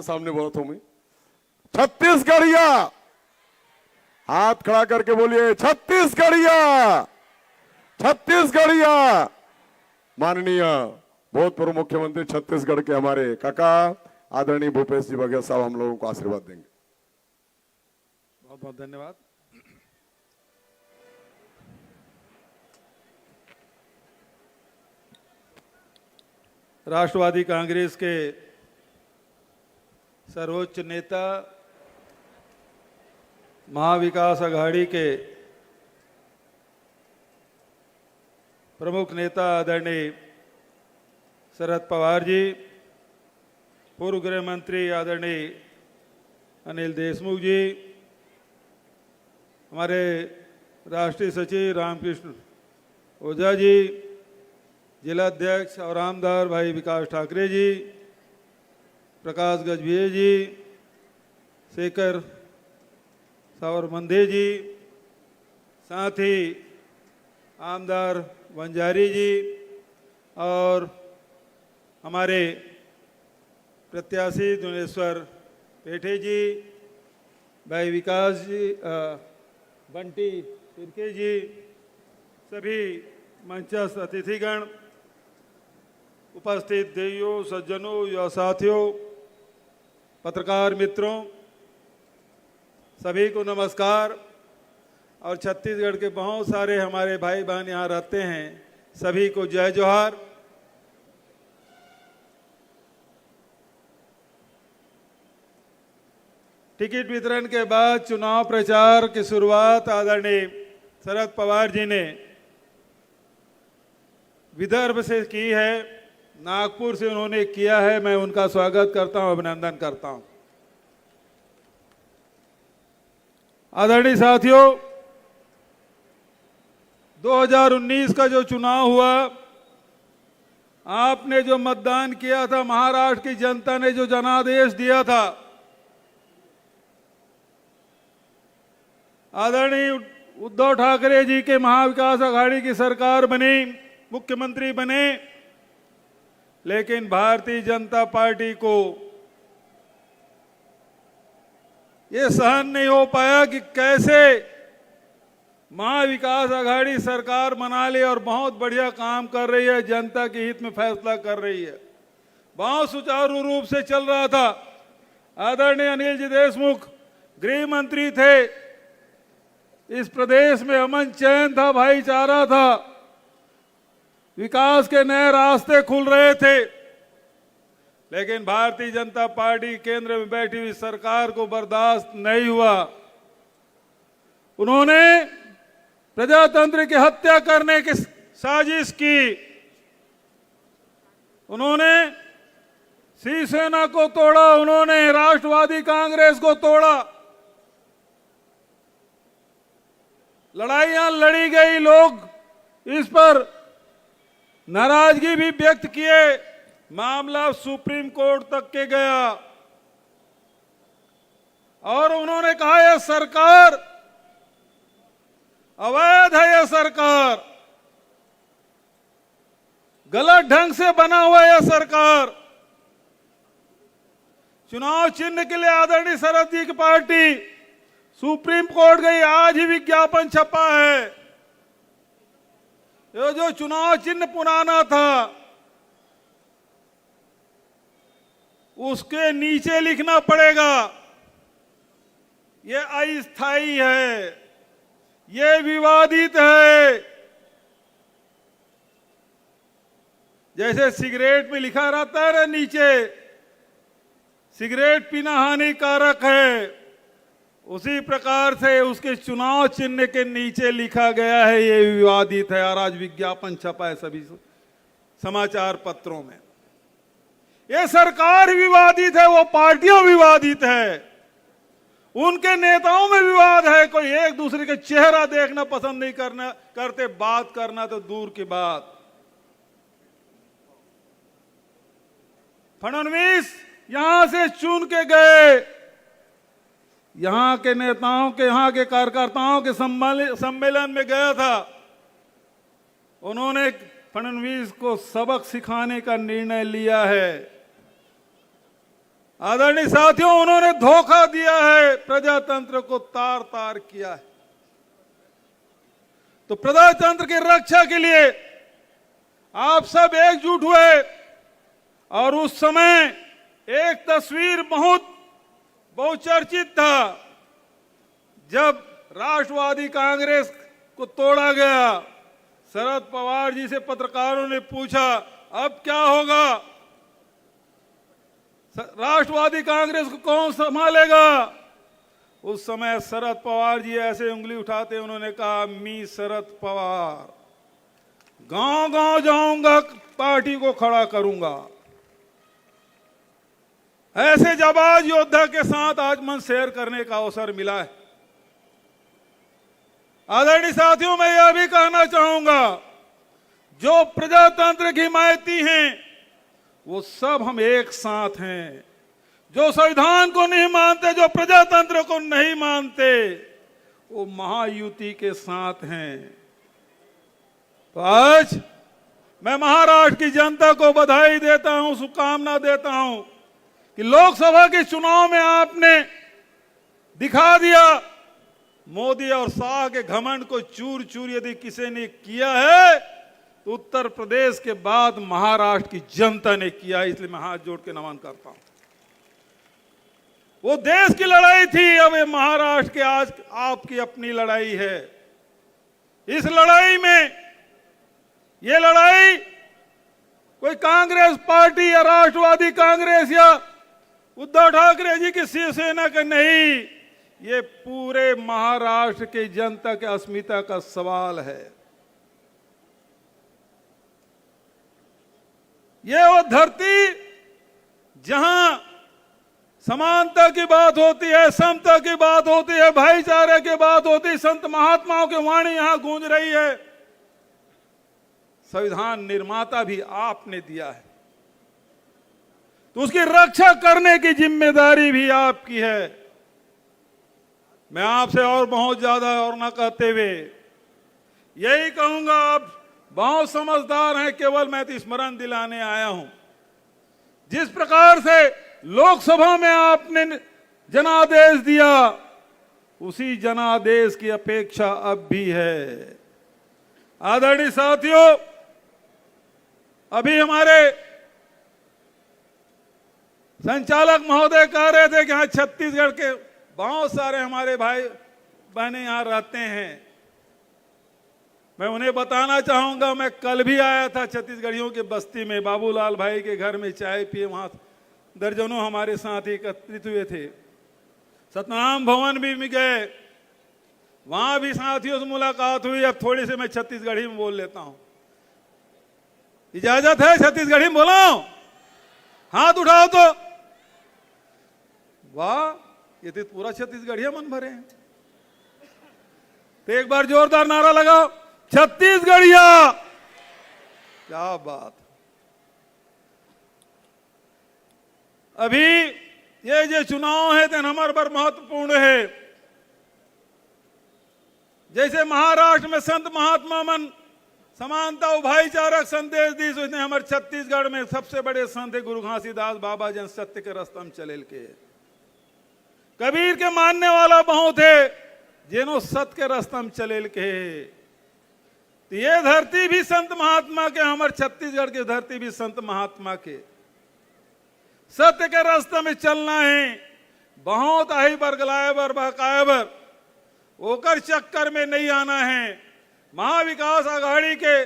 सामने बोला था मैं छत्तीसगढ़िया, हाथ खड़ा करके बोलिए छत्तीसगढ़िया, छत्तीसगढ़िया। माननीय भूतपूर्व मुख्यमंत्री छत्तीसगढ़ के हमारे काका आदरणीय भूपेश जी बघेल साहब हम लोगों को आशीर्वाद देंगे। बहुत बहुत धन्यवाद। राष्ट्रवादी कांग्रेस के सर्वोच्च नेता, महाविकास आघाड़ी के प्रमुख नेता आदरणीय शरद पवार जी, पूर्व गृह मंत्री आदरणीय अनिल देशमुख जी, हमारे राष्ट्रीय सचिव रामकृष्ण ओझा जी, जिला अध्यक्ष और आमदार भाई विकास ठाकरे जी, प्रकाश गजभिये जी, शेखर सावरमंदे जी, साथ ही आमदार वंजारी जी और हमारे प्रत्याशी दुनेश्वर पेठे जी, भाई विकास जी, बंटी तिरके जी, सभी मंचस्थ अतिथिगण, उपस्थित देवियों, सज्जनों, युवा साथियों, पत्रकार मित्रों, सभी को नमस्कार। और छत्तीसगढ़ के बहुत सारे हमारे भाई बहन यहाँ रहते हैं, सभी को जय जोहार। टिकट वितरण के बाद चुनाव प्रचार की शुरुआत आदरणीय शरद पवार जी ने विदर्भ से की है, नागपुर से उन्होंने किया है। मैं उनका स्वागत करता हूं, अभिनंदन करता हूं। आदरणीय साथियों, 2019 का जो चुनाव हुआ, आपने जो मतदान किया था, महाराष्ट्र की जनता ने जो जनादेश दिया था, आदरणीय उद्धव ठाकरे जी के महाविकास आघाड़ी की सरकार बनी, मुख्यमंत्री बने, लेकिन भारतीय जनता पार्टी को ये सहन नहीं हो पाया कि कैसे महाविकास आघाड़ी सरकार बना ले और बहुत बढ़िया काम कर रही है, जनता के हित में फैसला कर रही है, बहुत सुचारू रूप से चल रहा था। आदरणीय अनिल जी देशमुख गृह मंत्री थे, इस प्रदेश में अमन चैन था, भाईचारा था, विकास के नए रास्ते खुल रहे थे। लेकिन भारतीय जनता पार्टी केंद्र में बैठी हुई सरकार को बर्दाश्त नहीं हुआ। उन्होंने प्रजातंत्र की हत्या करने की साजिश की। उन्होंने शिवसेना को तोड़ा, उन्होंने राष्ट्रवादी कांग्रेस को तोड़ा। लड़ाइयां लड़ी गई, लोग इस पर नाराजगी भी व्यक्त किए, मामला सुप्रीम कोर्ट तक के गया और उन्होंने कहा यह सरकार अवैध है, यह सरकार गलत ढंग से बना हुआ है, यह सरकार। चुनाव चिन्ह के लिए आदरणीय शरद जी की पार्टी सुप्रीम कोर्ट गई, आज ही विज्ञापन छपा है। ये जो चुनाव चिन्ह पुराना था, उसके नीचे लिखना पड़ेगा ये अस्थायी है, ये विवादित है। जैसे सिगरेट में लिखा रहता है ना नीचे, सिगरेट पीना हानिकारक है, उसी प्रकार से उसके चुनाव चिन्ह के नीचे लिखा गया है ये विवादित है, और आज विज्ञापन छपा है सभी समाचार पत्रों में। ये सरकार विवादित है, वो पार्टियां विवादित है, उनके नेताओं में विवाद है, कोई एक दूसरे का चेहरा देखना पसंद नहीं करते, बात करना तो दूर की बात। फडणवीस यहां से चुन के गए, यहां के नेताओं के, यहां के कार्यकर्ताओं के सम्मेलन में गया था। उन्होंने फडणवीस को सबक सिखाने का निर्णय लिया है। आदरणीय साथियों, उन्होंने धोखा दिया है, प्रजातंत्र को तार तार किया है। तो प्रजातंत्र की रक्षा के लिए आप सब एकजुट हुए और उस समय एक तस्वीर बहुत बहुचर्चित था, जब राष्ट्रवादी कांग्रेस को तोड़ा गया। शरद पवार जी से पत्रकारों ने पूछा अब क्या होगा, राष्ट्रवादी कांग्रेस को कौन संभालेगा। उस समय शरद पवार जी ऐसे उंगली उठाते उन्होंने कहा, मी शरद पवार गांव गांव जाऊंगा, पार्टी को खड़ा करूंगा। ऐसे जाबाज योद्धा के साथ आज मन शेयर करने का अवसर मिला है। आदरणीय साथियों, मैं यह भी कहना चाहूंगा, जो प्रजातंत्र की हिमायती हैं वो सब हम एक साथ हैं। जो संविधान को नहीं मानते, जो प्रजातंत्र को नहीं मानते, वो महायुति के साथ हैं। तो आज मैं महाराष्ट्र की जनता को बधाई देता हूं, शुभकामना देता हूं कि लोकसभा के चुनाव में आपने दिखा दिया, मोदी और शाह के घमंड को चूर चूर यदि किसी ने किया है तो उत्तर प्रदेश के बाद महाराष्ट्र की जनता ने किया। इसलिए मैं हाथ जोड़ के नमन करता हूं। वो देश की लड़ाई थी, अब ये महाराष्ट्र के आज आपकी अपनी लड़ाई है। इस लड़ाई में, ये लड़ाई कोई कांग्रेस पार्टी या राष्ट्रवादी कांग्रेस या उद्धव ठाकरे जी की शिवसेना का नहीं, ये पूरे महाराष्ट्र की जनता के अस्मिता का सवाल है। ये वो धरती जहां समानता की बात होती है, समता की बात होती है, भाईचारे की बात होती है, संत महात्माओं की वाणी यहां गूंज रही है। संविधान निर्माता भी आपने दिया है, तो उसकी रक्षा करने की जिम्मेदारी भी आपकी है। मैं आपसे और बहुत ज्यादा और ना कहते हुए यही कहूंगा, आप बहुत समझदार हैं, केवल मैं तो स्मरण दिलाने आया हूं। जिस प्रकार से लोकसभा में आपने जनादेश दिया, उसी जनादेश की अपेक्षा अब भी है। आदरणीय साथियों, अभी हमारे संचालक महोदय कह रहे थे कि यहां छत्तीसगढ़ के बहुत सारे हमारे भाई बहनें यहां रहते हैं। मैं उन्हें बताना चाहूंगा, मैं कल भी आया था छत्तीसगढ़ियों की बस्ती में, बाबूलाल भाई के घर में चाय पिए, वहां दर्जनों हमारे साथ एकत्रित हुए थे। सतनाम भवन भी गए, वहां भी साथियों से मुलाकात हुई। अब थोड़ी सी मैं छत्तीसगढ़ी में बोल लेता हूं, इजाजत है? छत्तीसगढ़ी में बोलो, हाथ उठाओ तो। वाह, ये तो पूरा छत्तीसगढ़िया मन भरे हैं। तो एक बार जोरदार नारा लगाओ, छत्तीसगढ़िया। क्या बात। अभी ये जो चुनाव है तो हमारे पर महत्वपूर्ण है। जैसे महाराष्ट्र में संत महात्मा मन समानता और भाईचारा संदेश दी, उसने हमारे छत्तीसगढ़ में सबसे बड़े संत है गुरु घासीदास बाबा जन सत्य के रस्तम चलेल के। कबीर के मानने वाला बहुत है, जिन्हों सत्य के रस्तम चलेल के। तो ये धरती भी संत महात्मा के, हमारे छत्तीसगढ़ की धरती भी संत महात्मा के। सत्य के रास्ते में चलना है, बहुत आई बरगलायबर बकायबर होकर चक्कर में नहीं आना है। महाविकास आघाड़ी के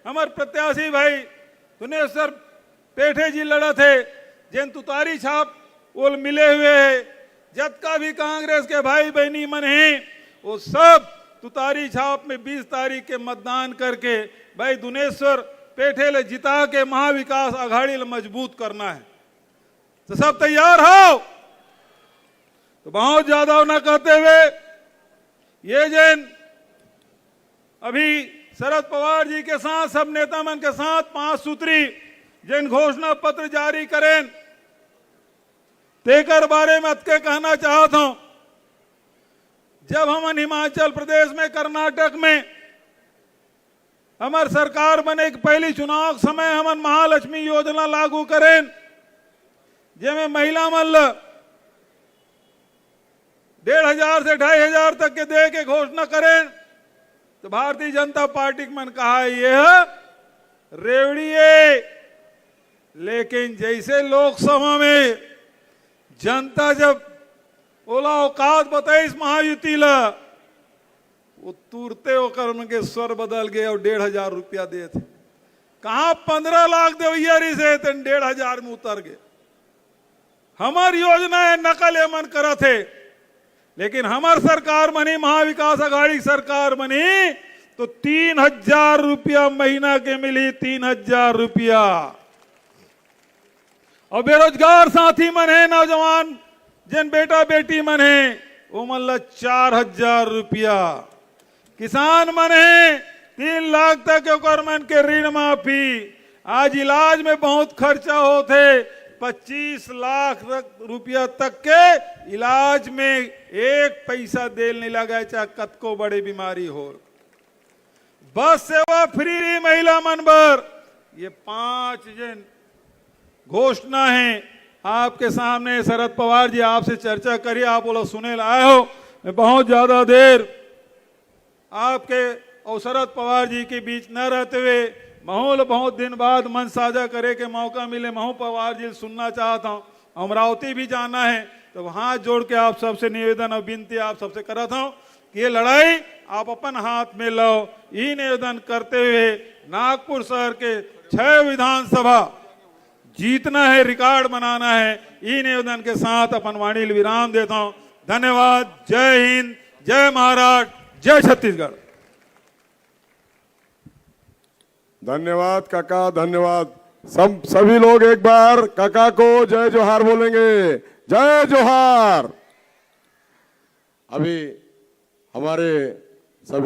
हमारे प्रत्याशी भाई दुनेश्वर पेठे जी लड़ा थे, जिन तुतारी छाप वो मिले हुए है। जब का भी कांग्रेस के भाई बहनी मन हैं, वो सब तुतारी छाप में 20 तारीख के मतदान करके भाई दुनेश्वर पेठे ले जिता के महाविकास आघाड़ी मजबूत करना है। तो सब तैयार हो? तो बहुत ज्यादा न कहते हुए, ये जैन अभी शरद पवार जी के साथ सब नेता मन के साथ 5 सूत्री जैन घोषणा पत्र जारी करें, तेकर बारे में अतके कहना चाहता हूं। जब हम हिमाचल प्रदेश में, कर्नाटक में हमारी सरकार बने के पहली चुनाव के समय हम महालक्ष्मी योजना लागू करें, जेमें महिला मल्ल 1,500 से 2,500 तक के दे के घोषणा करें तो भारतीय जनता पार्टी के मन कहा यह रेवड़ी है। लेकिन जैसे लोकसभा में जनता जब ओला औकात बताई इस महायुति ला, वो तुरते होकर उनके स्वर बदल गए और 1,500 रुपया दे थे। कहा 15 लाख देवैयारी से 1,500 में उतर गए। हमारी योजना है नकल ये मन करा थे, लेकिन हमार सरकार बनी, महाविकास आघाड़ी सरकार बनी तो 3,000 रुपया महीना के मिली, 3,000 रुपया। और बेरोजगार साथी मन है, नौजवान जिन बेटा बेटी मन है वो मतलब 4,000 रुपया। किसान मन है 3 लाख तक ओकर मन के ऋण माफी। आज इलाज में बहुत खर्चा होते, 25 लाख रुपया तक के इलाज में 1 पैसा देल नहीं लगा, चाहे कतको बड़ी बीमारी हो। बस सेवा फ्री महिला मन बर। ये 5 जन घोषणा है आपके सामने। शरद पवार जी आपसे चर्चा करिए, आप बोलो सुने लाए हो। मैं बहुत ज्यादा देर आपके और शरद पवार जी के बीच न रहते हुए माहौल बहुत दिन बाद मन साझा करे के मौका मिले, महू पवार जी सुनना चाहता हूँ। अमरावती भी जाना है तो हाथ जोड़ के आप सबसे निवेदन और विनती आप सबसे करता हूँ कि ये लड़ाई आप अपन हाथ में लो। ये निवेदन करते हुए नागपुर शहर के 6 विधानसभा जीतना है, रिकॉर्ड बनाना है। ये निवेदन के साथ अपन वाणी विराम देता हूँ। धन्यवाद। जय हिंद, जय महाराष्ट्र, जय छत्तीसगढ़। धन्यवाद काका, धन्यवाद। सभी लोग एक बार काका को जय जोहार बोलेंगे। जय जोहार। अभी हमारे सभी